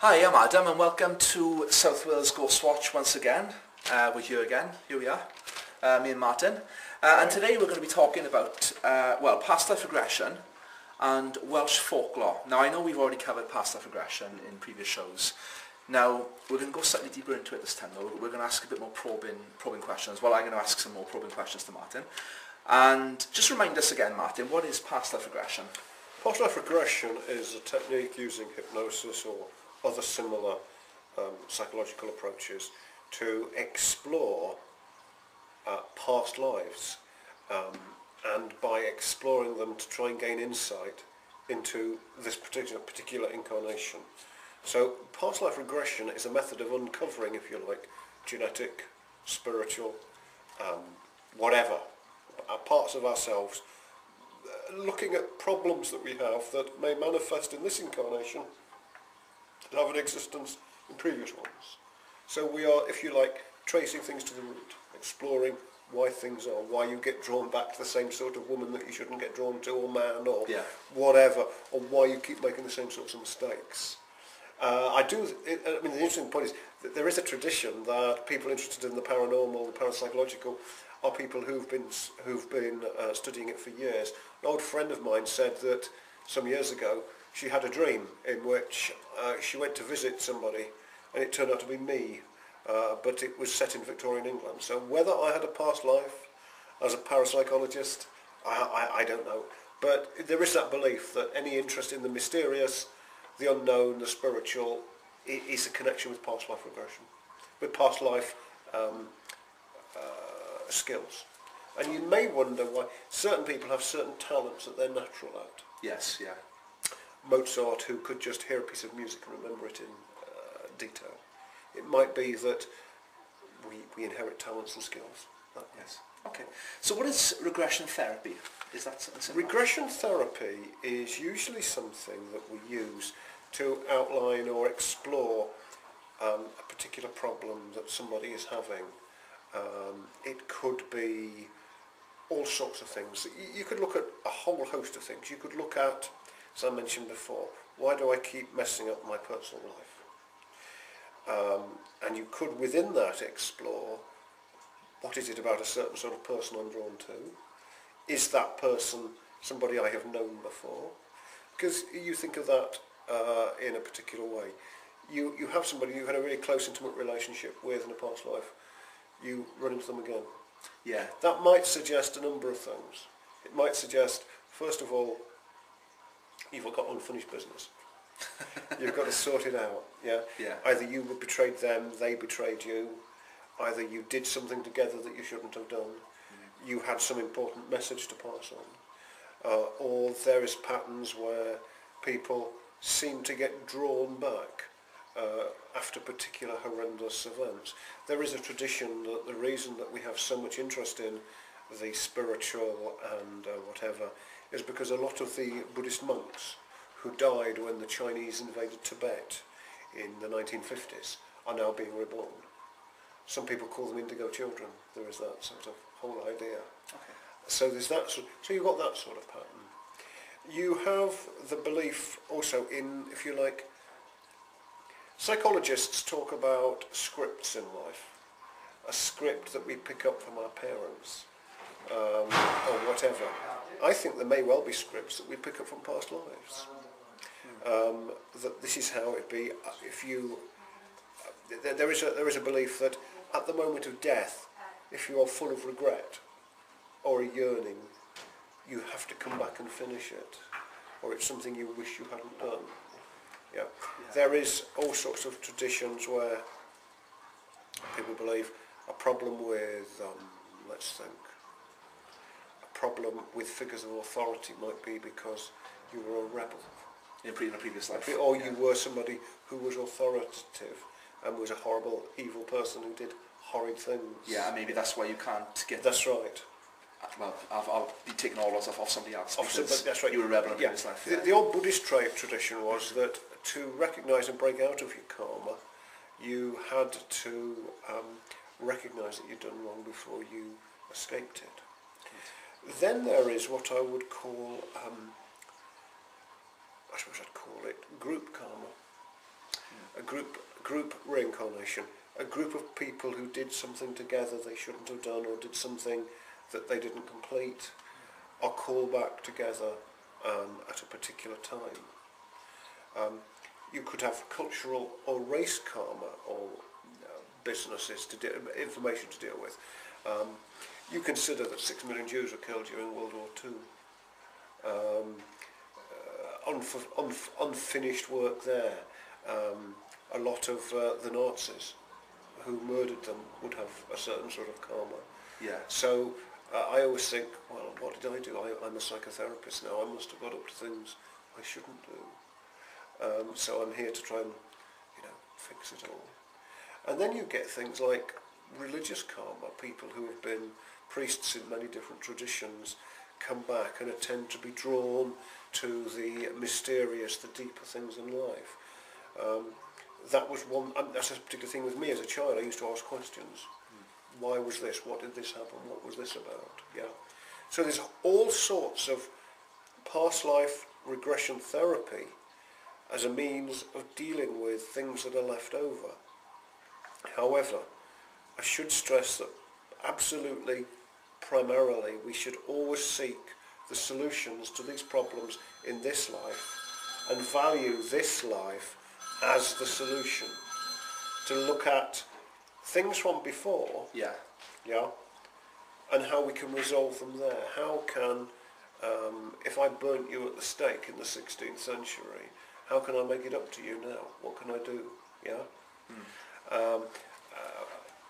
Hi, I'm Adam and welcome to South Wales Ghost Watch once again. We're here again, here we are, me and Martin. And today we're going to be talking about, past life regression and Welsh folklore. Now I know we've already covered past life regression in previous shows. Now we're going to go slightly deeper into it this time though. We're going to ask a bit more probing questions. Well, I'm going to ask some more probing questions to Martin. And just remind us again, Martin, what is past life regression? Past life regression is a technique using hypnosis or other similar psychological approaches to explore past lives, and by exploring them to try and gain insight into this particular incarnation. So past life regression is a method of uncovering, if you like, genetic, spiritual, whatever, parts of ourselves, looking at problems that we have that may manifest in this incarnation and have an existence in previous ones. So we are, if you like, tracing things to the root, exploring why things are, why you get drawn back to the same sort of woman that you shouldn't get drawn to, or man, or whatever, or why you keep making the same sorts of mistakes. The interesting point is that there is a tradition that people interested in the paranormal, the parapsychological, are people who've been studying it for years. An old friend of mine said that some years ago she had a dream in which she went to visit somebody and it turned out to be me, but it was set in Victorian England. So whether I had a past life as a parapsychologist, I don't know. But there is that belief that any interest in the mysterious, the unknown, the spiritual, is a connection with past life regression, with past life skills. And you may wonder why certain people have certain talents that they're natural at. Yes, yeah. Mozart, who could just hear a piece of music and remember it in detail. It might be that we inherit talents and skills. Yes. Okay. So what is regression therapy? Is that something? Regression therapy is usually something that we use to outline or explore a particular problem that somebody is having. It could be all sorts of things. You could look at a whole host of things. You could look at, as I mentioned before, why do I keep messing up my personal life? And you could within that explore, what is it about a certain sort of person I'm drawn to? Is that person somebody I have known before? Because you think of that in a particular way. You have somebody you had a really close, intimate relationship with in a past life. You run into them again. Yeah. That might suggest a number of things. It might suggest, first of all, you've got unfinished business. You've got to sort it out. Yeah. Yeah. Either you betrayed them, they betrayed you. Either you did something together that you shouldn't have done. Mm-hmm. You had some important message to pass on. Or there is patterns where people seem to get drawn back after particular horrendous events. There is a tradition that the reason that we have so much interest in the spiritual and whatever is because a lot of the Buddhist monks who died when the Chinese invaded Tibet in the 1950s are now being reborn. Some people call them indigo children. There is that sort of whole idea. Okay. So there's that. So you've got that sort of pattern. You have the belief also in, if you like, psychologists talk about scripts in life. A script that we pick up from our parents, or whatever. I think there may well be scripts that we pick up from past lives. That this is how it be. If you, there is a belief that at the moment of death, if you are full of regret or a yearning, you have to come back and finish it, or it's something you wish you hadn't done. Yeah. There is all sorts of traditions where people believe a problem with, let's think, a problem with figures of authority might be because you were a rebel. In a previous life. Or you were somebody who was authoritative and was a horrible, evil person who did horrid things. Yeah, and maybe that's why you can't get... That's right. Well, I'll be taking all those off somebody else because that's right. You were a rebel in a previous life. The old Buddhist tradition was that to recognise and break out of your karma, you had to recognise that you'd done wrong before you escaped it. Right. Then there is what I would call, I suppose I'd call it group karma. a group reincarnation, a group of people who did something together they shouldn't have done or did something that they didn't complete, are called back together at a particular time. You could have cultural or race karma or businesses information to deal with. You consider that 6 million Jews were killed during World War II. Unfinished work there. A lot of the Nazis who murdered them would have a certain sort of karma. Yeah. So I always think, well, what did I do? I'm a psychotherapist now. I must have got up to things I shouldn't do. So I'm here to try and, fix it all. And then you get things like religious karma. People who have been priests in many different traditions come back and tend to be drawn to the mysterious, the deeper things in life. That was one. That's a particular thing with me as a child. I used to ask questions. Why was this? What did this happen? What was this about? Yeah. So there's all sorts of past life regression therapy as a means of dealing with things that are left over. However, I should stress that absolutely, primarily, we should always seek the solutions to these problems in this life and value this life as the solution. To look at things from before, Yeah. and how we can resolve them there. How can, if I burnt you at the stake in the 16th century, how can I make it up to you now? What can I do?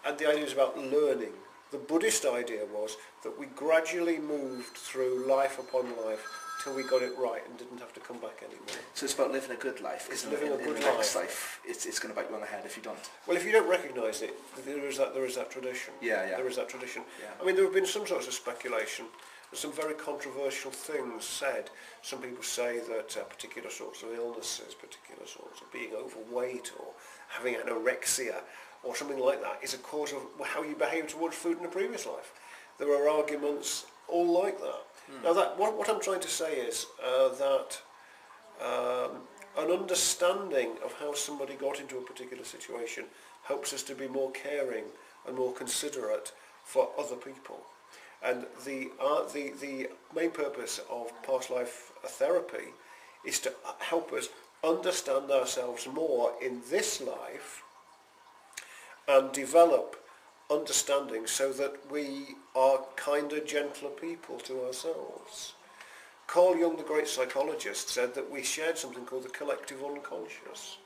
And the idea is about learning. The Buddhist idea was that we gradually moved through life upon life till we got it right and didn't have to come back anymore. So it's about living a good life. It's isn't living it? a good in the next life. life, it's going to bite you on the head if you don't. Well, if you don't recognise it, there is that tradition. Yeah. There is that tradition. Yeah. I mean, there have been some sorts of speculation. There's some very controversial things said. Some people say that particular sorts of illnesses, particular sorts of being overweight or having anorexia or something like that is a cause of how you behave towards food in a previous life. There are arguments all like that. Now, what I'm trying to say is that an understanding of how somebody got into a particular situation helps us to be more caring and more considerate for other people. And the main purpose of past life therapy is to help us understand ourselves more in this life and develop understanding so that we are kinder, gentler people to ourselves. Carl Jung, the great psychologist, said that we shared something called the collective unconscious,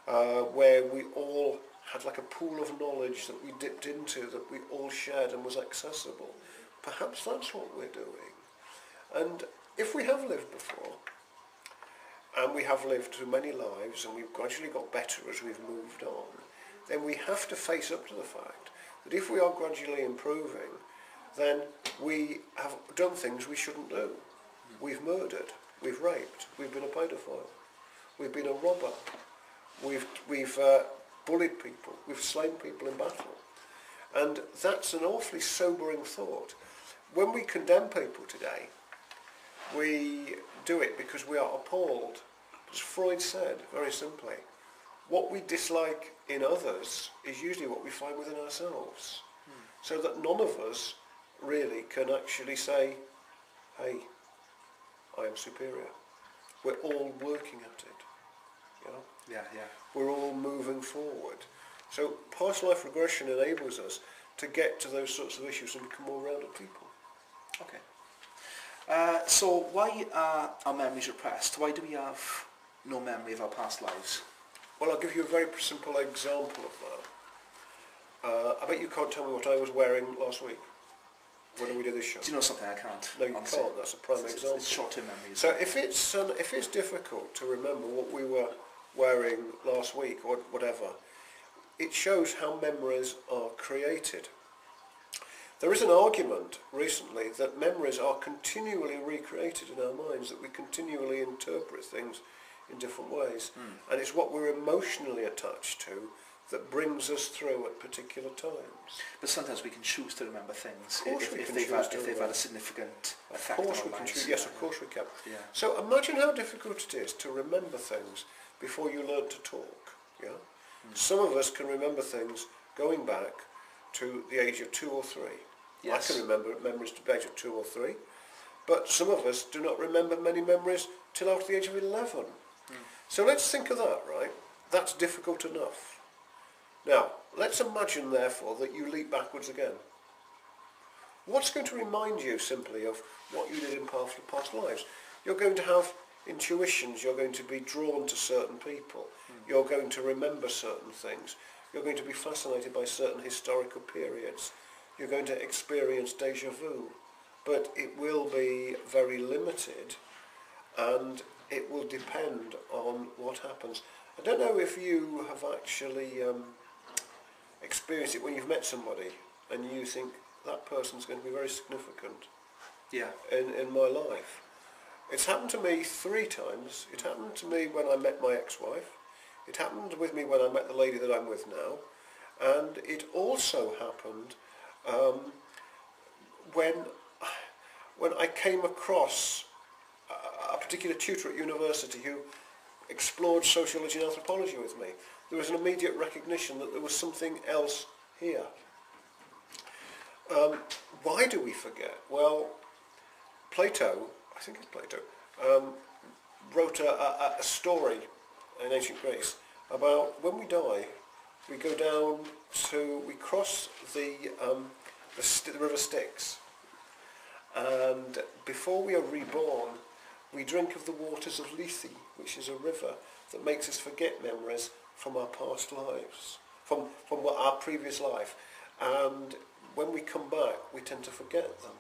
where we all had like a pool of knowledge that we dipped into, that we all shared and was accessible. Perhaps that's what we're doing. And if we have lived before, and we have lived through many lives, and we've gradually got better as we've moved on, then we have to face up to the fact that if we are gradually improving, then we have done things we shouldn't do. We've murdered, we've raped, we've been a paedophile, we've been a robber, we've bullied people, we've slain people in battle. And that's an awfully sobering thought. When we condemn people today, we do it because we are appalled. As Freud said, very simply, what we dislike in others is usually what we find within ourselves. So that none of us really can actually say, hey, I am superior. We're all working at it. Yeah. We're all moving forward. So past life regression enables us to get to those sorts of issues and become more rounded people. Okay. So why are our memories repressed? Why do we have no memory of our past lives? Well, I'll give you a very simple example of that. I bet you can't tell me what I was wearing last week when we did this show. Do you know something? I can't. No, you honestly. can't. That's a prime example. It's short-term memory. So if it's difficult to remember what we were wearing last week or whatever, it shows how memories are created. There is an argument recently that memories are continually recreated in our minds, that we continually interpret things in different ways. And it's what we're emotionally attached to that brings us through at particular times. But sometimes we can choose to remember things if they've had a significant effect on our lives. Yes, of course we can. Yeah. So imagine how difficult it is to remember things before you learnt to talk. Yeah. Some of us can remember things going back to the age of 2 or 3. Yes. I can remember memories to the age of 2 or 3, but some of us do not remember many memories till after the age of 11. So let's think of that, right? That's difficult enough. Now, let's imagine, therefore, that you leap backwards again. What's going to remind you simply of what you did in past lives? You're going to have intuitions, you're going to be drawn to certain people, you're going to remember certain things, you're going to be fascinated by certain historical periods, you're going to experience deja vu, but it will be very limited and it will depend on what happens. I don't know if you have actually experienced it when you've met somebody and you think that person's going to be very significant in my life. It's happened to me 3 times. It happened to me when I met my ex-wife. It happened with me when I met the lady that I'm with now. And it also happened when I came across a particular tutor at university who explored sociology and anthropology with me. There was an immediate recognition that there was something else here. Why do we forget? Well, Plato, I think it's Plato, wrote a story in ancient Greece about when we die, we go down we cross the river Styx, and before we are reborn, we drink of the waters of Lethe, which is a river that makes us forget memories from our past lives, from our previous life, and when we come back, we tend to forget them.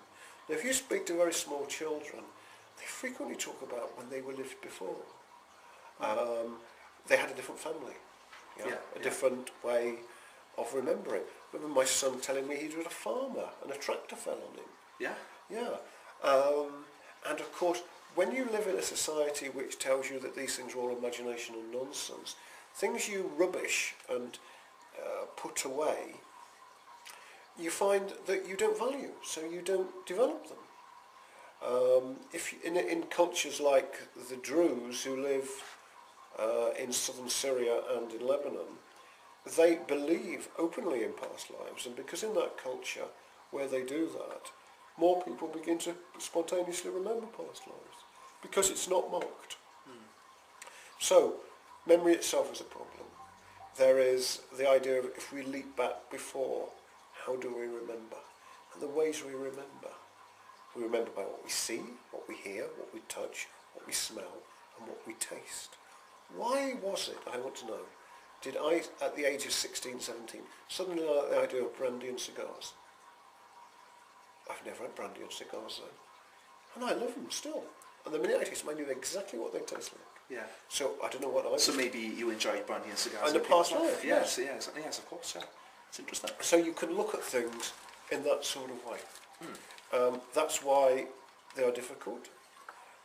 Now, if you speak to very small children, they frequently talk about when they were lived before. They had a different family, different way of remembering. I remember my son telling me he was a farmer and a tractor fell on him. Yeah. Yeah. And of course, when you live in a society which tells you that these things are all imagination and nonsense, things you rubbish and put away, you find that you don't value, so you don't develop them. In cultures like the Druze who live in southern Syria and in Lebanon, they believe openly in past lives, and because in that culture where they do that, more people begin to spontaneously remember past lives because it's not mocked. So, memory itself is a problem. There is the idea of if we leap back before, how do we remember? And the ways we remember by what we see, what we hear, what we touch, what we smell, and what we taste. Why was it, I want to know, did I, at the age of 16, 17, suddenly like the idea of brandy and cigars? I've never had brandy and cigars though. And I love them still. And the minute I taste them, I knew exactly what they taste like. Yeah. So I don't know what I was. So maybe you enjoyed brandy and cigars in the past life. Yes, of course, yeah. It's interesting. So you can look at things in that sort of way. That's why they are difficult.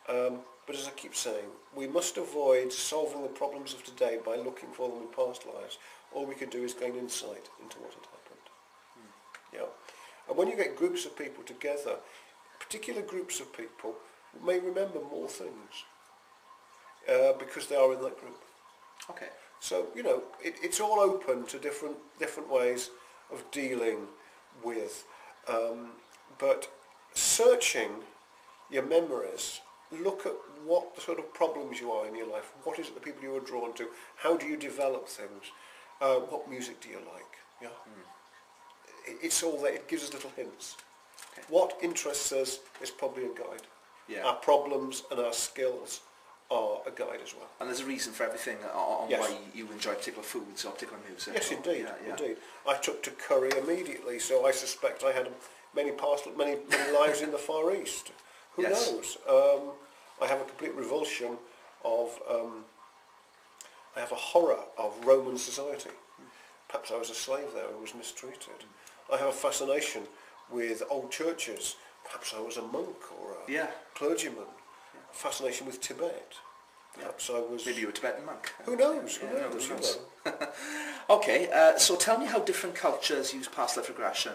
But as I keep saying, we must avoid solving the problems of today by looking for them in past lives. All we can do is gain insight into what had happened. Yeah. And when you get groups of people together, particular groups of people may remember more things because they are in that group. Okay. So, it's all open to different ways of dealing with. But searching your memories, look at what sort of problems you are in your life. What is it the people you are drawn to? How do you develop things? What music do you like? Yeah. It's all there. It gives us little hints. Okay. What interests us is probably a guide. Yeah. Our problems and our skills are a guide as well. And there's a reason for everything on why you enjoy particular foods or particular music. Yes, indeed. I took to curry immediately, so I suspect I had many lives in the Far East. Who knows? I have a complete revulsion of, I have a horror of Roman society. Perhaps I was a slave there and was mistreated. I have a fascination with old churches. Perhaps I was a monk or a clergyman. A fascination with Tibet. Perhaps I was... Maybe you were a Tibetan monk. Who knows? Who knows? Okay, so tell me how different cultures use past life regression.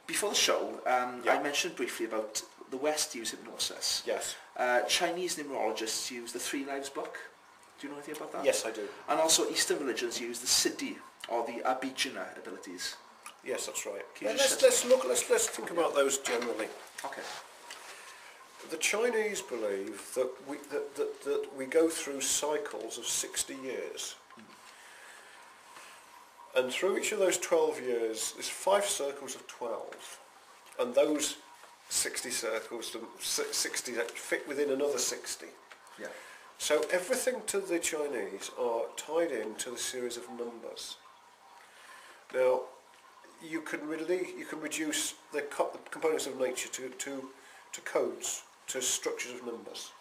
Before the show, I mentioned briefly about the West use hypnosis. Yes. Chinese numerologists use the 3 Lives book. Do you know anything about that? Yes, I do. And also Eastern religions use the Siddhi, or the Abhijna abilities. Yes, that's right. Can you Let's think about those generally. Okay. The Chinese believe that we go through cycles of 60 years. And through each of those 12 years, there's 5 circles of 12. And those 60 circles, 60 that fit within another 60. Yeah. So everything to the Chinese are tied into the series of numbers. Now, you can reduce the components of nature to codes, to structures of numbers.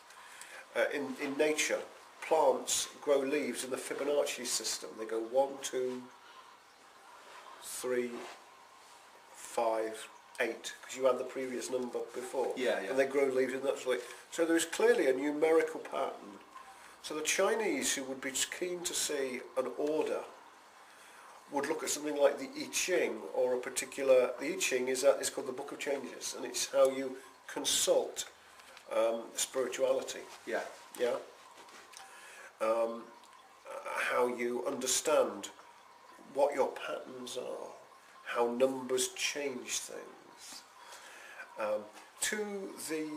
In nature, plants grow leaves in the Fibonacci system. They go 1, 2, 3, 5, 8, because you had the previous number before. Yeah. And they grow leaves in that way. So there is clearly a numerical pattern. So the Chinese, who would be keen to see an order, would look at something like the I Ching, or a particular... The I Ching is called the Book of Changes, and it's how you consult spirituality. Yeah. Yeah. How you understand what your patterns are, how numbers change things. To the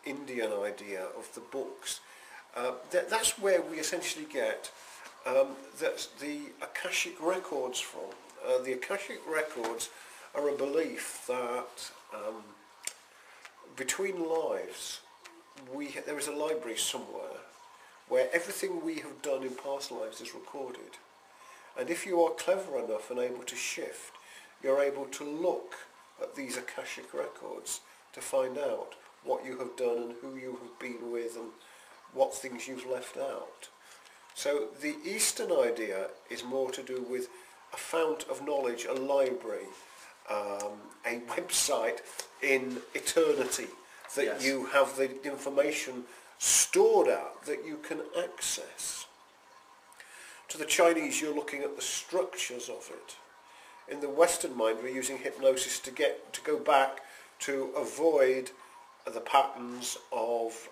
Indian idea of the books, that's where we essentially get that's the Akashic records from. The Akashic records are a belief that between lives there is a library somewhere where everything we have done in past lives is recorded. And if you are clever enough and able to shift, you're able to look at these Akashic records to find out what you have done and who you have been with and what things you've left out. So the Eastern idea is more to do with a fount of knowledge, a library, a website in eternity that Yes. you have the information stored at that you can access. To the Chinese, you're looking at the structures of it. In the Western mind, we're using hypnosis to go back to avoid the patterns of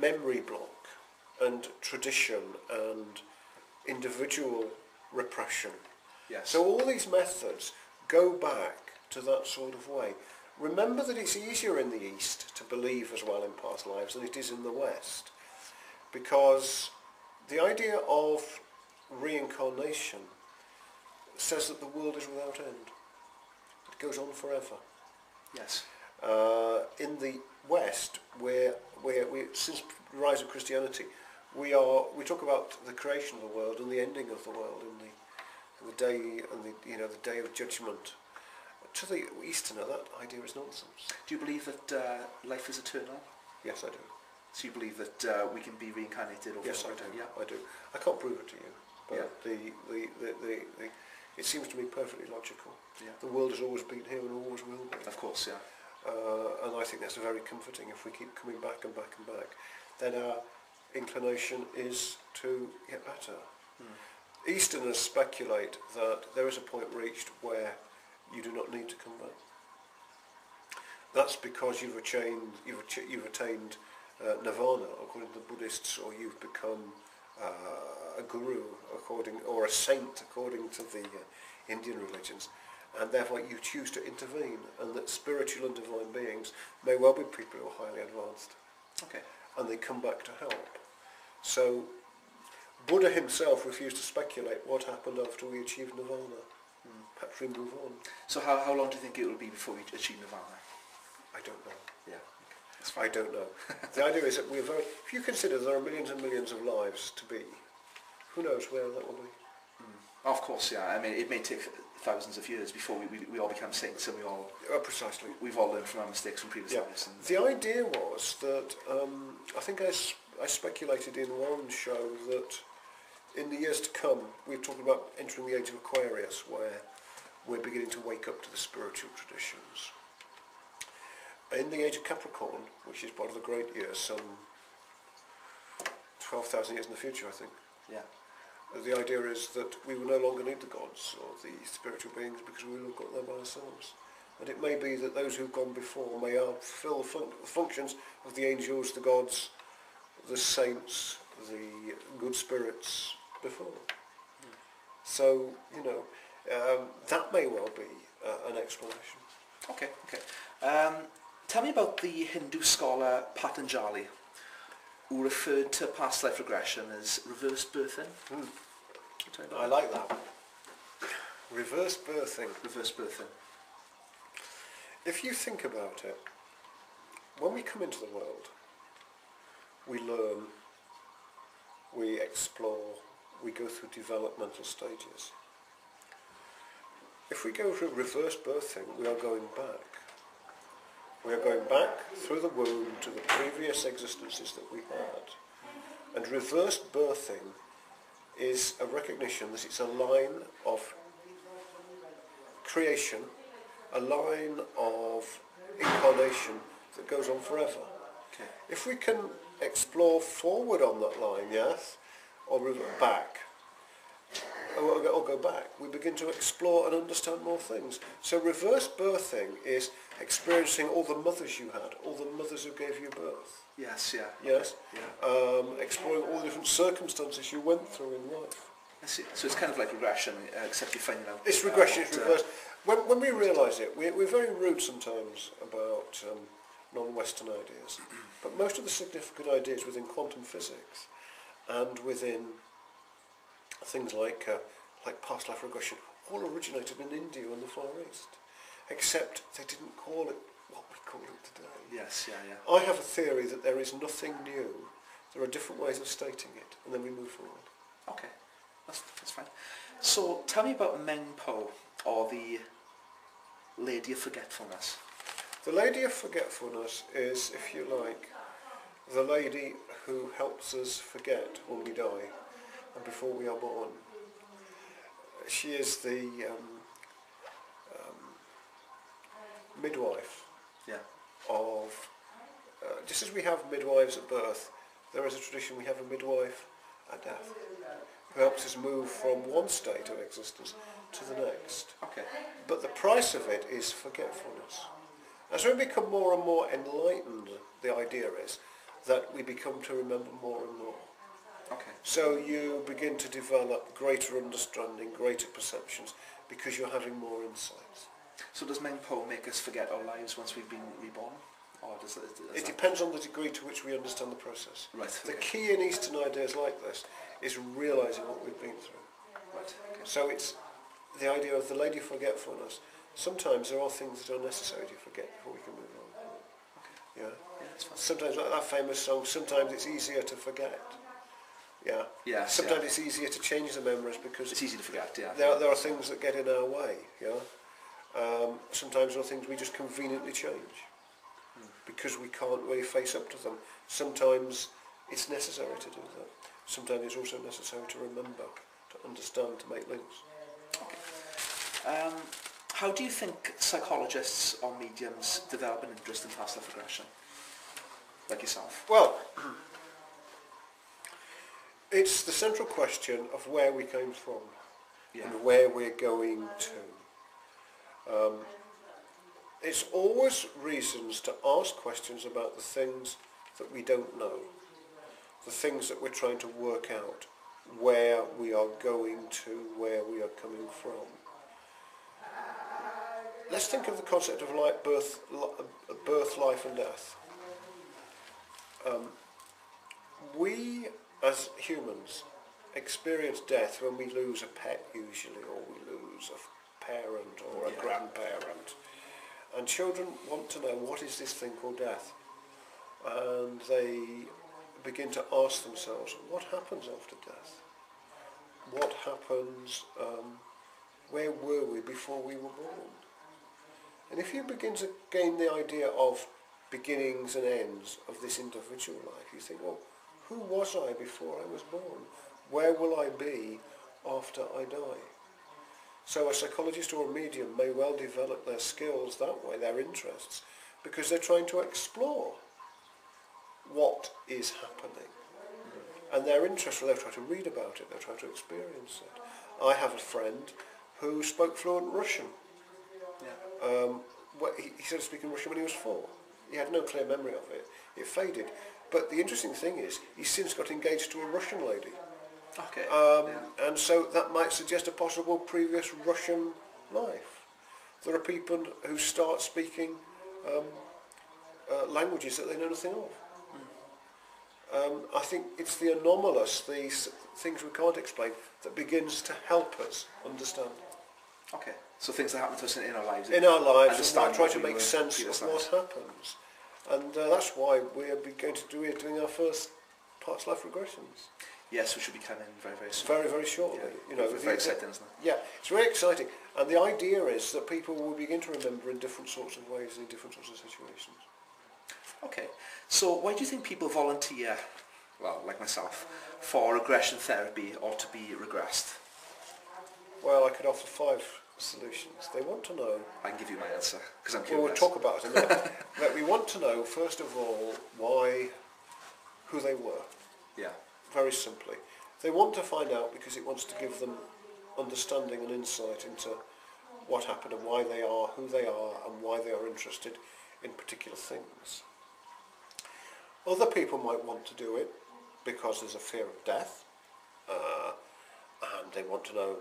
memory block and tradition and individual repression. Yes. So all these methods go back to that sort of way. Remember that it's easier in the East to believe as well in past lives than it is in the West, because the idea of reincarnation says that the world is without end. It goes on forever. Yes. In the West, where since the rise of Christianity, we talk about the creation of the world and the ending of the world in the day and the day of judgment. To the Easterner, that idea is nonsense. Do you believe that life is eternal? Yes, I do. So you believe that we can be reincarnated over Yes, and I over do. again? Yeah. I do. I can't prove it to you, but Yeah. it seems to me perfectly logical. Yeah. The world has always been here and always will be. Of course, yeah. And I think that's very comforting. If we keep coming back and back and back, then our inclination is to get better. Easterners speculate that there is a point reached where you do not need to come back. That's because you've attained nirvana, according to the Buddhists, or you've become a guru, or a saint, according to the Indian religions, and therefore you choose to intervene, and that spiritual and divine beings may well be people who are highly advanced. Okay. And they come back to help. So Buddha himself refused to speculate what happened after we achieved nirvana. Perhaps we move on. So how long do you think it will be before we achieve nirvana? I don't know. Yeah. I don't know. The idea is that if you consider there are millions and millions of lives to be, who knows where that will be? Of course, yeah. I mean, it may take thousands of years before we all become saints, and Precisely. we've all learned from our mistakes from previous lives. And the idea was that I think I speculated in one show that in the years to come we're talking about entering the age of Aquarius, where we're beginning to wake up to the spiritual traditions. In the age of Capricorn, which is part of the great year, some 12,000 years in the future, I think. Yeah. The idea is that we will no longer need the gods or the spiritual beings because we will have got there by ourselves. And it may be that those who've gone before may fulfill the functions of the angels, the gods, the saints, the good spirits before. So, that may well be an explanation. Okay. Tell me about the Hindu scholar Patanjali, who referred to past life regression as reverse birthing. I like that. Reverse birthing. Reverse birthing. If you think about it, when we come into the world, we learn, we explore, we go through developmental stages. If we go through reverse birthing, we are going back. We are going back through the womb to the previous existences that we had. And reverse birthing is a recognition that it's a line of creation, a line of incarnation that goes on forever. Okay. If we can explore forward on that line, yes, or revert back, or go back, we begin to explore and understand more things. So reverse birthing is experiencing all the mothers you had, all the mothers who gave you birth. Yes, yeah. Yes? Yeah. Exploring all the different circumstances you went through in life. I see. So it's kind of like regression, except you're finding out... It's regression, it's reverse. When we realise it, we're very rude sometimes about non-Western ideas, but most of the significant ideas within quantum physics and within things like past life regression all originated in India and the Far East, except they didn't call it what we call it today. Yes, yeah. I have a theory that there is nothing new. There are different ways of stating it, and then we move forward. Okay, that's fine. So tell me about Meng Po, or the Lady of Forgetfulness. The Lady of Forgetfulness is, if you like, the lady who helps us forget when we die and before we are born. She is the midwife of, just as we have midwives at birth, there is a tradition we have a midwife at death who helps us move from one state of existence to the next. Okay. But the price of it is forgetfulness. As we become more and more enlightened, the idea is that we become to remember more and more. Okay. So you begin to develop greater understanding, greater perceptions, because you're having more insights. So does Meng Po make us forget our lives once we've been reborn? Or does It depends on the degree to which we understand the process. Right. The Okay. key in Eastern ideas like this is realising what we've been through. Right. Okay. So it's the idea of the Lady of Forgetfulness. Sometimes there are things that are necessary to forget before we can move on. Okay. Yeah. Yeah, that's fine. Sometimes, like that famous song, sometimes it's easier to forget. Yeah. Yes, Sometimes yeah. it's easier to change the memories because It's easy to forget, yeah. there are things that get in our way. Yeah. Sometimes there are things we just conveniently change because we can't really face up to them. Sometimes it's necessary to do that. Sometimes it's also necessary to remember, to understand, to make links. Okay. How do you think psychologists or mediums develop an interest in past life regression? Like yourself? Well, it's the central question of where we came from and where we're going to. It's always reasons to ask questions about the things that we don't know, the things that we're trying to work out, where we are going to, where we are coming from. Let's think of the concept of birth, life and death. We, as humans, experience death when we lose a pet usually, or we lose a parent or a grandparent. And children want to know, what is this thing called death? And they begin to ask themselves, what happens after death? What happens, where were we before we were born? And if you begin to gain the idea of beginnings and ends of this individual life, you think, well, who was I before I was born? Where will I be after I die? So a psychologist or a medium may well develop their skills that way, their interests, because they're trying to explore what is happening. And their interest, they'll try to read about it, they'll try to experience it. I have a friend who spoke fluent Russian. He started speaking Russian when he was 4. He had no clear memory of it. It faded. But the interesting thing is, he's since got engaged to a Russian lady. Okay. And so that might suggest a possible previous Russian life. There are people who start speaking languages that they know nothing of. I think it's the anomalous, these things we can't explain, that begins to help us understand. Okay. So things that happen to us in our lives. In our lives, and understand try what to we make were sense previous of what lives. happens. And that's why we're doing our first past life regressions. Yes, we should be coming very, very soon. Very, very shortly. Yeah. It's very exciting, isn't it? Yeah, it's very exciting. And the idea is that people will begin to remember in different sorts of ways, in different sorts of situations. Okay. So why do you think people volunteer, well, like myself, for regression therapy or to be regressed? Well, I could offer 5 solutions. They want to know... I can give you my answer, because I'm Well, curious. we'll talk about it in a minute. But we want to know, first of all, who they were. Yeah. Very simply. They want to find out because it wants to give them understanding and insight into what happened and why they are who they are and why they are interested in particular things. Other people might want to do it because there's a fear of death, and they want to know,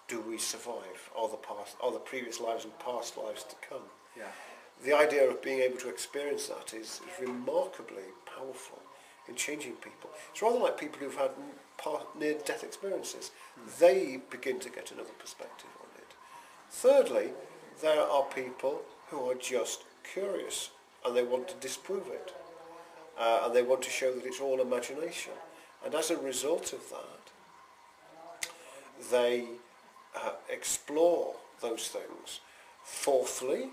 do we survive? Are the previous lives and past lives to come? Yeah. The idea of being able to experience that is remarkably powerful in changing people. It's rather like people who've had near-death experiences. They begin to get another perspective on it. Thirdly, there are people who are just curious and they want to disprove it. And they want to show that it's all imagination. And as a result of that, they explore those things. Fourthly,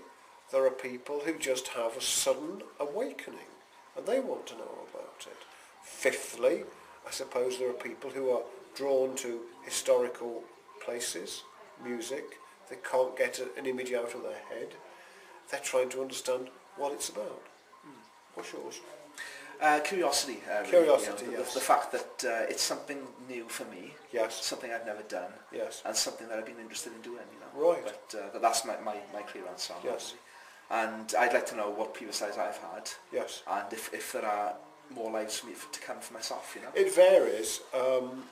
there are people who just have a sudden awakening and they want to know about it. Fifthly, I suppose there are people who are drawn to historical places, music. They can't get an image out of their head. They're trying to understand what it's about. What's yours? Curiosity. Curiosity, really, yes. The fact that it's something new for me. Yes. Something I've never done. Yes. And something that I've been interested in doing, you know. Right. But that's my clear answer. Yes. And I'd like to know what previous lives I've had. Yes. And if there are more lives for me to come for myself, you know. It varies on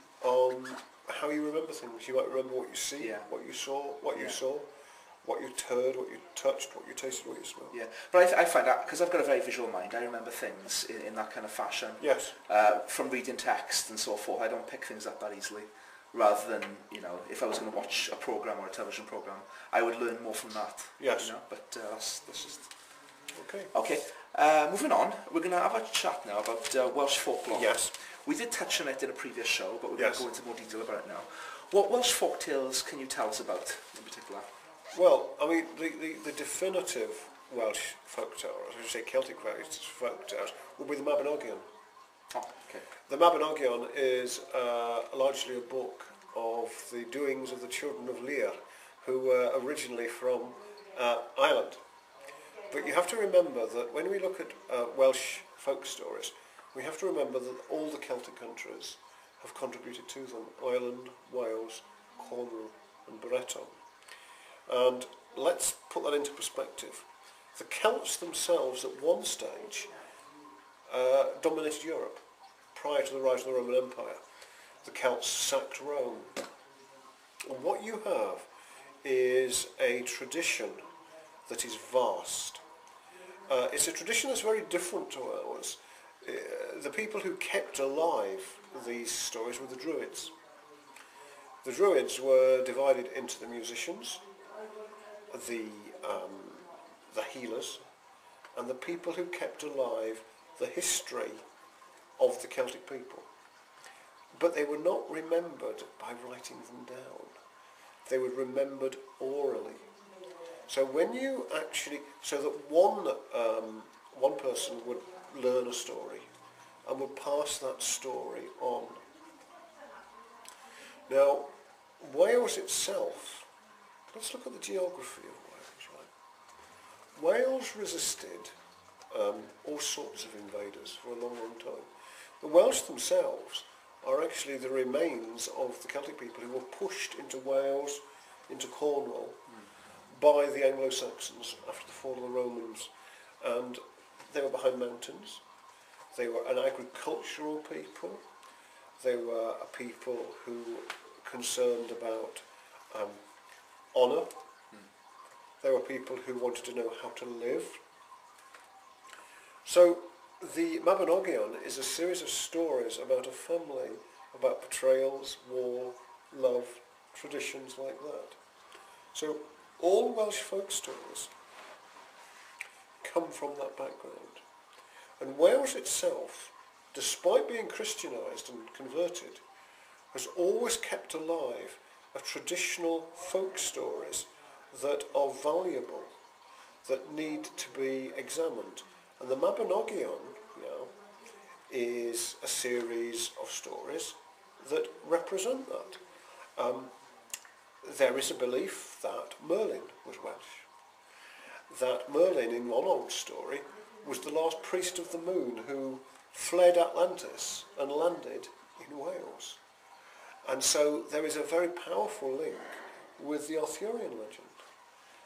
how you remember things. You might remember what you see, Yeah. what you saw, what you heard, what you touched, what you tasted, what you smelled. Yeah, but I find that, because I've got a very visual mind, I remember things in that kind of fashion. Yes. From reading text and so forth, I don't pick things up that easily. Rather than, you know, if I was going to watch a programme or a television programme, I would learn more from that. Yes. You know, but that's just... Okay. Okay, moving on, we're going to have a chat now about Welsh folklore. Yes. We did touch on it in a previous show, but we're going Yes. to go into more detail about it now. What Welsh folk tales can you tell us about in particular? Well, I mean, the definitive Welsh folk tale, or I should say Celtic folk tales, would be the Mabinogion. Oh, okay. The Mabinogion is largely a book of the doings of the children of Lear, who were originally from Ireland. But you have to remember that when we look at Welsh folk stories, we have to remember that all the Celtic countries have contributed to them: Ireland, Wales, Cornwall and Breton. And let's put that into perspective. The Celts themselves at one stage dominated Europe prior to the rise of the Roman Empire. The Celts sacked Rome. And what you have is a tradition that is vast. It's a tradition that's very different to ours. The people who kept alive these stories were the Druids. The Druids were divided into the musicians, the healers, and the people who kept alive the history of the Celtic people. But they were not remembered by writing them down. They were remembered orally. So when you actually, so that one person would learn a story and would pass that story on. Now, Wales itself, let's look at the geography of Wales, right? Wales resisted all sorts of invaders for a long, long time. The Welsh themselves are actually the remains of the Celtic people who were pushed into Wales, into Cornwall, by the Anglo-Saxons after the fall of the Romans. And they were behind mountains. They were an agricultural people. They were a people who were concerned about honour. They were people who wanted to know how to live. So the Mabinogion is a series of stories about a family, about betrayals, war, love, traditions like that. So all Welsh folk stories come from that background. And Wales itself, despite being Christianised and converted, has always kept alive a traditional folk stories that are valuable, that need to be examined. And the Mabinogion, is a series of stories that represent that. There is a belief that Merlin was Welsh. That Merlin, in one old story, was the last priest of the moon who fled Atlantis and landed in Wales. And so there is a very powerful link with the Arthurian legend.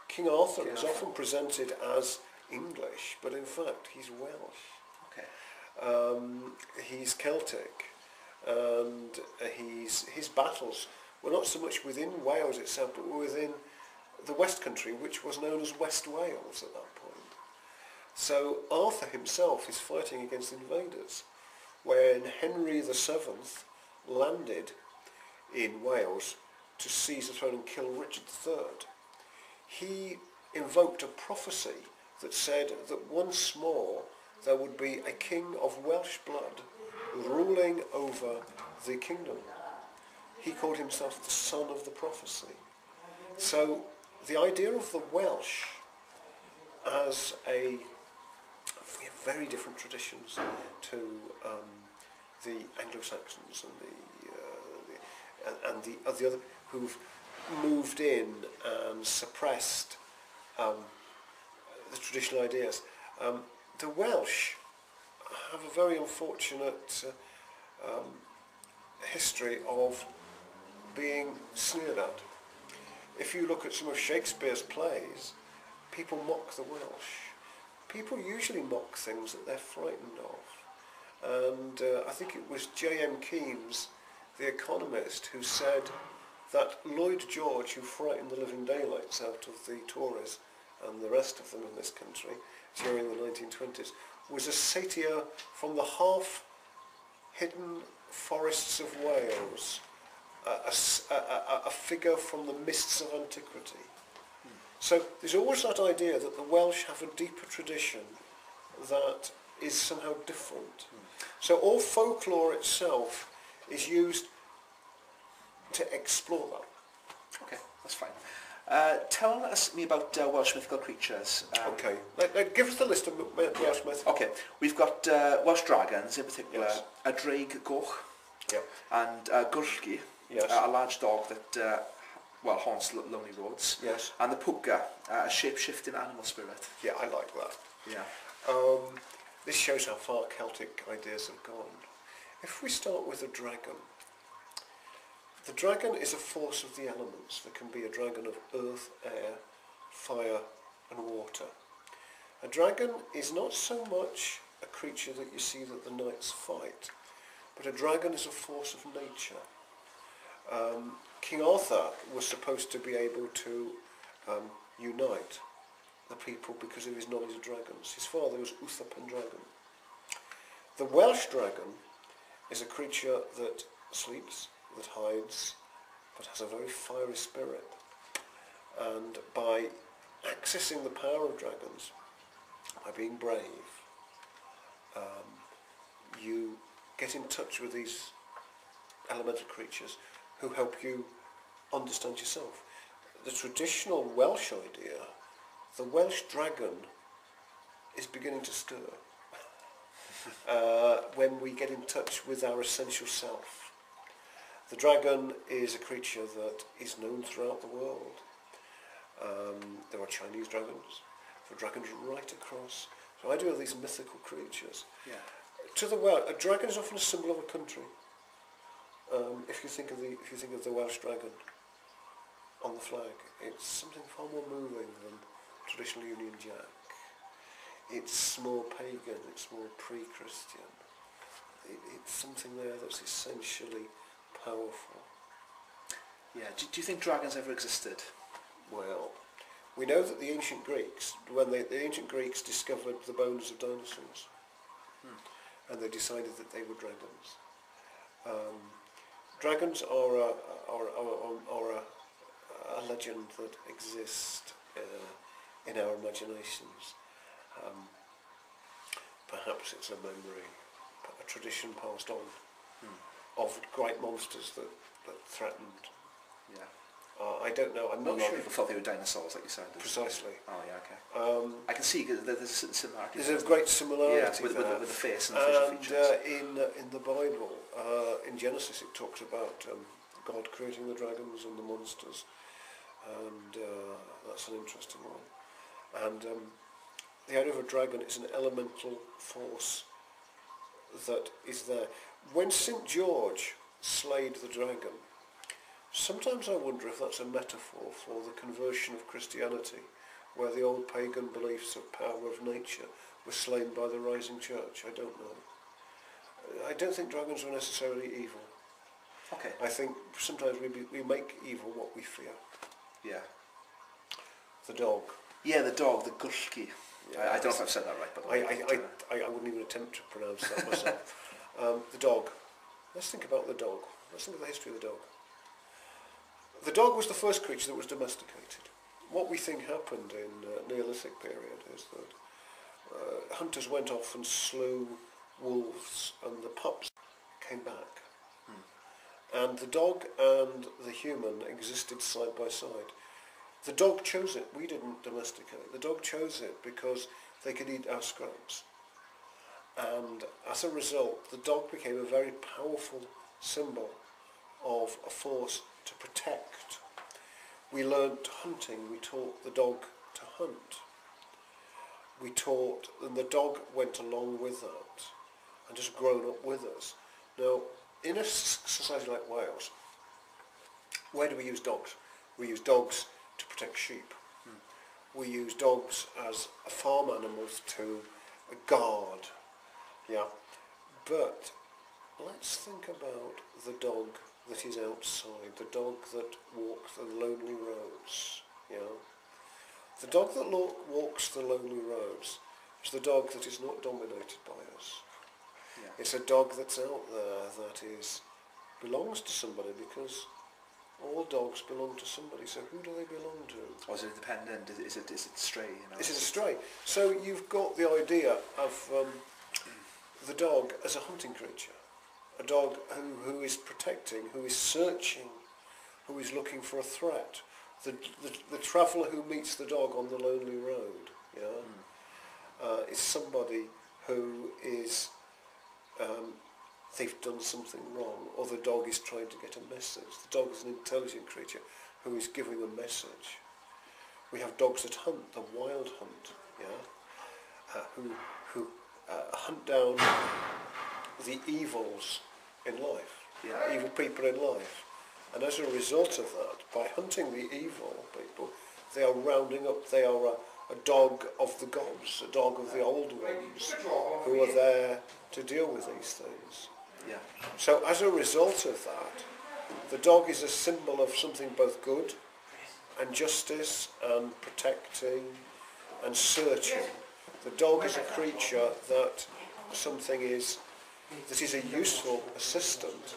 King Arthur is often presented as English, but in fact he's Welsh. Okay. He's Celtic, and his battles were not so much within Wales itself, but within the West Country, which was known as West Wales at that point. So Arthur himself is fighting against invaders. When Henry VII landed in Wales to seize the throne and kill Richard III, he invoked a prophecy that said that once more there would be a king of Welsh blood ruling over the kingdom. He called himself the son of the prophecy. So the idea of the Welsh as we have very different traditions to the Anglo-Saxons and the other who've moved in and suppressed the traditional ideas. The Welsh have a very unfortunate history of being sneered at. If you look at some of Shakespeare's plays, people mock the Welsh. People usually mock things that they're frightened of. And I think it was J.M. Keynes, the economist, who said that Lloyd George, who frightened the living daylights out of the Tories and the rest of them in this country during the 1920s, was a satyr from the half-hidden forests of Wales, a figure from the mists of antiquity. So there's always that idea that the Welsh have a deeper tradition that is somehow different. So all folklore itself is used to explore that. Okay, that's fine. Tell me about Welsh mythical creatures. Okay, give us the list of Welsh mythical. Okay, we've got Welsh dragons in particular, Yes. a draig goch, Yeah. and Gwrgi, Yes. a large dog that haunts lonely roads. Yes. And the puka, a shape-shifting animal spirit. Yeah, I like that. Yeah. This shows how far Celtic ideas have gone. If we start with a dragon, the dragon is a force of the elements. There can be a dragon of earth, air, fire and water. A dragon is not so much a creature that you see that the knights fight, but a dragon is a force of nature. King Arthur was supposed to be able to unite the people because of his knowledge of dragons. His father was Uther Pendragon. The Welsh dragon is a creature that sleeps, that hides, but has a very fiery spirit. And by accessing the power of dragons, by being brave, you get in touch with these elemental creatures who help you understand yourself. The traditional Welsh idea, the Welsh dragon, is beginning to stir when we get in touch with our essential self. The dragon is a creature that is known throughout the world. There are Chinese dragons, there are dragons right across. So I do have these mythical creatures. Yeah. To the Welsh, a dragon is often a symbol of a country. If you think of the Welsh dragon on the flag, it's something far more moving than traditional Union Jack. it's more pagan, it's more pre-Christian. It's something there that's essentially powerful. Yeah. Do you think dragons ever existed? Well, we know that the ancient Greeks, when the ancient Greeks discovered the bones of dinosaurs, and they decided that they were dragons. Dragons are a legend that exists in our imaginations. Perhaps it's a memory, a tradition passed on of great monsters that threatened. Yeah. I don't know. I'm A not lot of sure. people thought they were dinosaurs, like you said. Precisely. Oh yeah, okay. I can see there's a certain similarity. There's a great similarity with there. the face and the facial features. In the Bible, in Genesis, it talks about God creating the dragons and the monsters, and that's an interesting one. And the idea of a dragon is an elemental force that is there. When St. George slayed the dragon, sometimes I wonder if that's a metaphor for the conversion of Christianity, where the old pagan beliefs of power of nature were slain by the rising church. I don't know. I don't think dragons are necessarily evil. Okay. I think sometimes we make evil what we fear. Yeah. The dog. Yeah, the dog, the gulki. Yeah, I don't know if I've said that right, by the way. I wouldn't even attempt to pronounce that myself. The dog. Let's think about the dog. Let's think of the history of the dog. The dog was the first creature that was domesticated. What we think happened in the Neolithic period is that hunters went off and slew wolves, and the pups came back. And the dog and the human existed side by side. The dog chose it. We didn't domesticate it. The dog chose it because they could eat our scraps. And as a result, the dog became a very powerful symbol of a force to protect. We learnt hunting. We taught the dog to hunt. We taught, and the dog went along with that and just grown up with us. Now, in a society like Wales, where do we use dogs? We use dogs to protect sheep. We use dogs as farm animals to guard. Yeah. But let's think about the dog that is outside, the dog that walks the lonely roads. Yeah. The dog that walks the lonely roads is the dog that is not dominated by us. Yeah. It's a dog that's out there that belongs to somebody, because all dogs belong to somebody. So who do they belong to? Or is it dependent? Is it stray? You know? Is it a stray? So you've got the idea of the dog as a hunting creature, a dog who is protecting, who is searching, who is looking for a threat. The traveller who meets the dog on the lonely road, is somebody who is they've done something wrong, or the dog is trying to get a message. The dog is an intelligent creature who is giving a message. We have dogs that hunt, the wild hunt, who hunt down the evils in life, evil people in life. And as a result of that, by hunting the evil people, they are rounding up, they are a dog of the gods, a dog of the old ones, who are there to deal with these things. Yeah. So as a result of that, the dog is a symbol of something both good and justice and protecting and searching. The dog is a creature that is a useful assistant,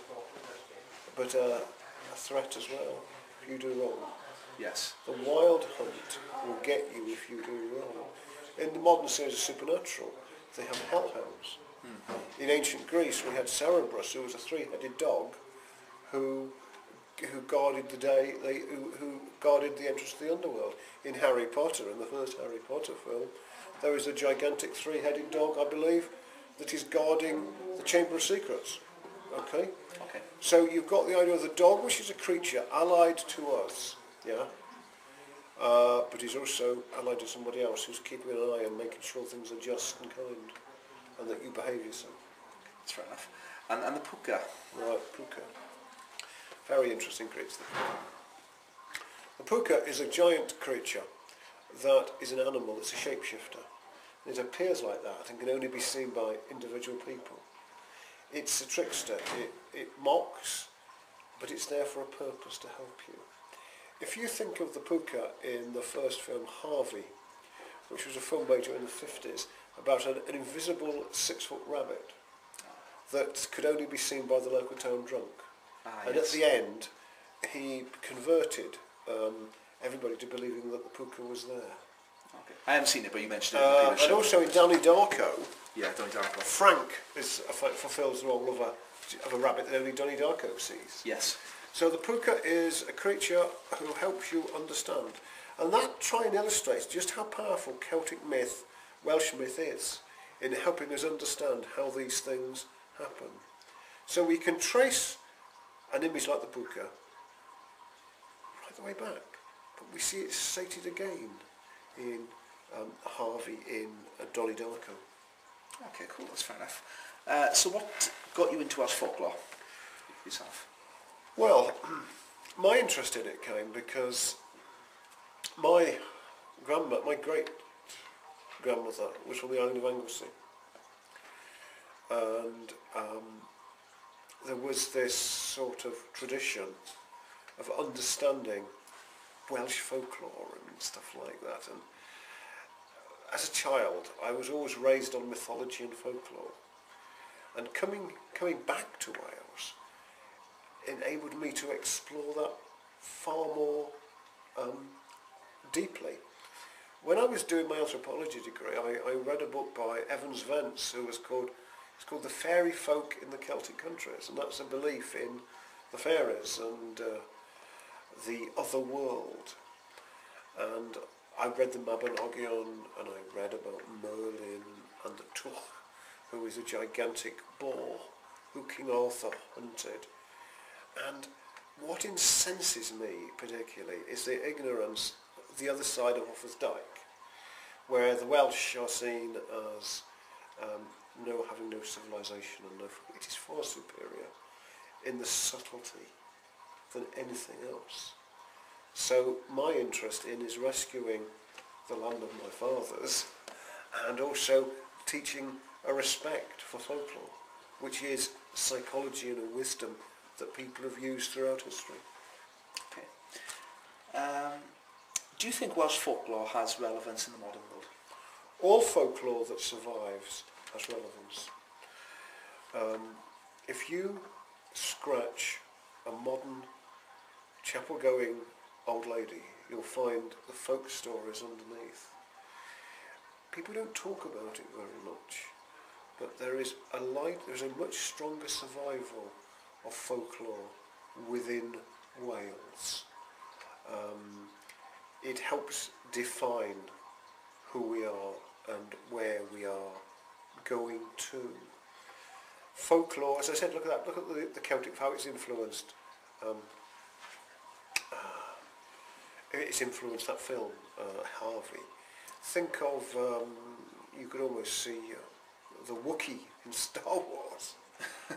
but a threat as well if you do wrong. Yes. The wild hunt will get you if you do wrong. In the modern series of Supernatural, they have hellhounds. In ancient Greece, we had Cerberus, who was a three-headed dog, who guarded who guarded the entrance to the underworld. In Harry Potter, in the first Harry Potter film, there is a gigantic three-headed dog, I believe, that is guarding the Chamber of Secrets. Okay? Okay. So you've got the idea of the dog, which is a creature allied to us, but he's also allied to somebody else who's keeping an eye and making sure things are just and kind, and that you behave yourself. That's fair enough. And the puka. Right, puka. Very interesting creature. The puka is a giant creature that is an animal, it's a shapeshifter. It appears like that and can only be seen by individual people. It's a trickster. It mocks, but it's there for a purpose to help you. If you think of the puka in the first film, Harvey, which was a film made during the 50s, about an invisible 6-foot rabbit that could only be seen by the local town drunk. And yes. at the end, he converted everybody to believing that the puka was there. Okay. I haven't seen it, but you mentioned it in the previous And show. also in Donnie Darko, Yeah, Donnie Darko. Frank fulfills the role of a rabbit that only Donnie Darko sees. Yes. So the puka is a creature who helps you understand. And that try and illustrates just how powerful Celtic myth, Welsh myth is in helping us understand how these things happen. So we can trace an image like the puka right the way back. But we see it stated again in Harvey, in Donnie Darko. Okay, cool, that's fair enough. So what got you into Welsh folklore yourself? Well, my interest in it came because my great grandmother was from the island of Anglesey, and there was this sort of tradition of understanding Welsh folklore and stuff like that. And as a child, I was always raised on mythology and folklore, and coming back to Wales enabled me to explore that far more deeply. When I was doing my anthropology degree, I read a book by Evans Vence who was called The Fairy Folk in the Celtic Countries, and that's a belief in the fairies and the other world. And I read the Mabinogion, and I read about Merlin and the Tuch, who is a gigantic boar who King Arthur hunted. And what incenses me particularly is the ignorance the other side of Offa's Dyke, where the Welsh are seen as having no civilization and it is far superior in the subtlety than anything else. So my interest in is rescuing the land of my fathers and also teaching a respect for folklore, which is psychology and a wisdom that people have used throughout history. Okay. Do you think Welsh folklore has relevance in the modern world? All folklore that survives has relevance. If you scratch a modern chapel-going old lady, you'll find the folk stories underneath. People don't talk about it very much, but there's a much stronger survival of folklore within Wales. It helps define who we are and where we are going to. Folklore, as I said, look at the Celtic, how it's influenced. It's influenced that film, Harvey. Think of, you could almost see the Wookiee in Star Wars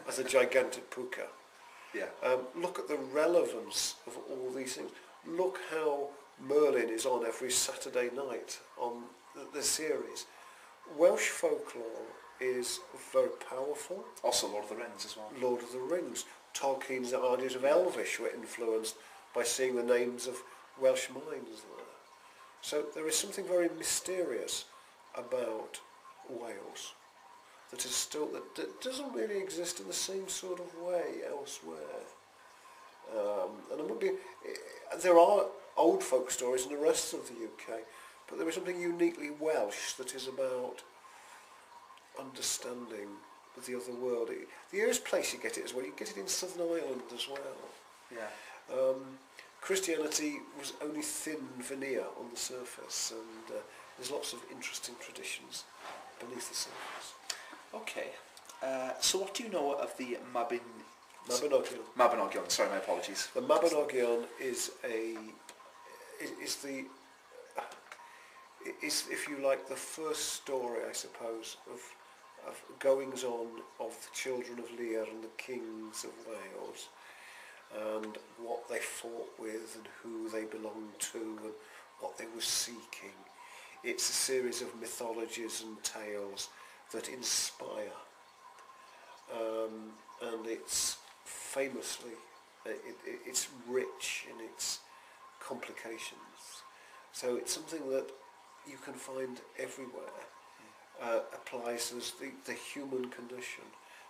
as a gigantic puka. Yeah. Look at the relevance of all these things. Look how Merlin is on every Saturday night on the series. Welsh folklore is very powerful. Also Lord of the Rings as well. Lord of the Rings. Tolkien's ideas of Elvish were influenced by seeing the names of Welsh mines there. So there is something very mysterious about Wales that doesn't really exist in the same sort of way elsewhere. There are old folk stories in the rest of the UK, but there is something uniquely Welsh that is about understanding the other world. The nearest place you get it as well, you get it in Southern Ireland as well. Yeah. Christianity was only thin veneer on the surface, and there's lots of interesting traditions beneath the surface. Okay. So what do you know of the Mabinogion. Mabinogion, sorry, my apologies. The Mabinogion is if you like, the first story, I suppose, of goings on of the children of Lear and the kings of Wales, and what they fought with and who they belonged to and what they were seeking. It's a series of mythologies and tales that inspire, and it's famously, it's rich in its complications. So it's something that you can find everywhere. Applies as the human condition,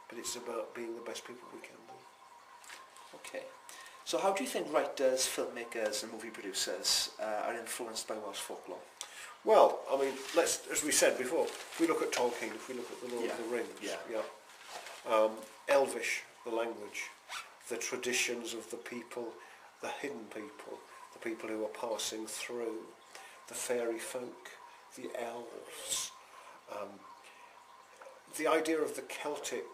but it's about being the best people we can be. Okay. So how do you think writers, filmmakers and movie producers are influenced by Welsh folklore? Well, I mean, as we said before, if we look at Tolkien, if we look at the Lord of the Rings, Elvish, the language, the traditions of the people, the hidden people, the people who are passing through, the fairy folk, the elves, the idea of the Celtic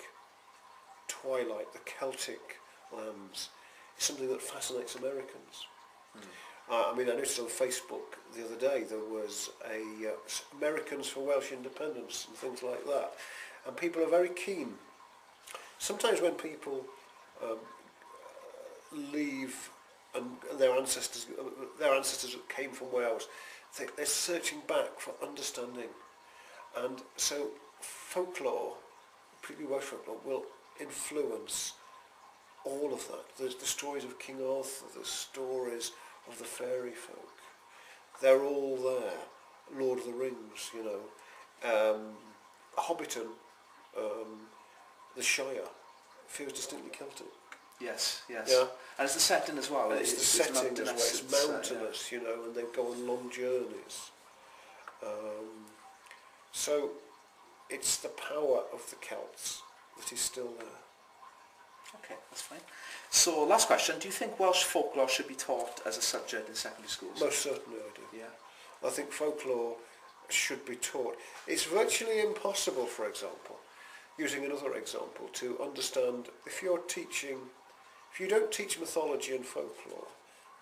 twilight, the Celtic lands, is something that fascinates Americans. I mean, I noticed on Facebook the other day there was Americans for Welsh Independence and things like that, and people are very keen. Sometimes when people leave and their ancestors that came from Wales, they're searching back for understanding, and so folklore, particularly Welsh folklore, will influence all of that. There's the stories of King Arthur, the stories of the fairy folk. They're all there. Lord of the Rings, you know. Hobbiton, the Shire, feels distinctly Celtic. Yes, yes. Yeah. And it's the setting as well. And it's the setting as well. It's mountainous, yeah. you know, and they go on long journeys. So it's the power of the Celts that is still there. Okay, that's fine. So, last question. Do you think Welsh folklore should be taught as a subject in secondary schools? Most certainly I do. Yeah. I think folklore should be taught. It's virtually impossible, for example, using another example, to understand if you don't teach mythology and folklore,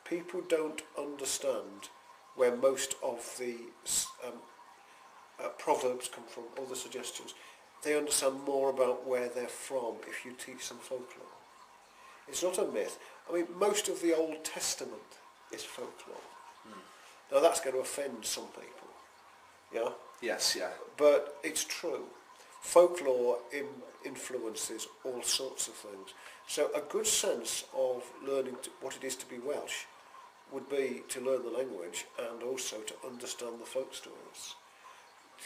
people don't understand where most of the proverbs come from, all the suggestions. They understand more about where they're from if you teach them folklore. It's not a myth. I mean, most of the Old Testament is folklore. Now that's going to offend some people, yeah? Yes, yeah. But it's true. Folklore influences all sorts of things. So a good sense of learning what it is to be Welsh would be to learn the language and also to understand the folk stories.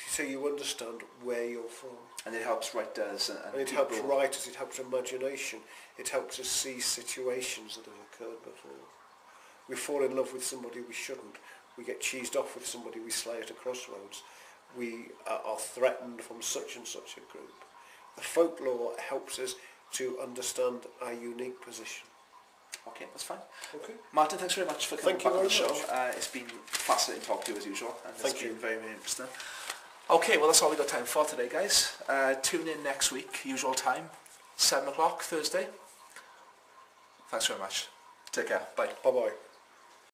So you understand where you're from. And it helps writers and it helps writers, it helps imagination, it helps us see situations that have occurred before. We fall in love with somebody we shouldn't. We get cheesed off with somebody we slay at a crossroads. We are threatened from such and such a group. The folklore helps us to understand our unique position. Okay, that's fine. Okay. Martin, thanks very much for coming back on the show. Much. It's been fascinating to talk to you as usual, and it's been very, very interesting. Okay, well that's all we got time for today, guys. Tune in next week, usual time, 7 o'clock Thursday. Thanks very much. Take care. Bye. Bye-bye.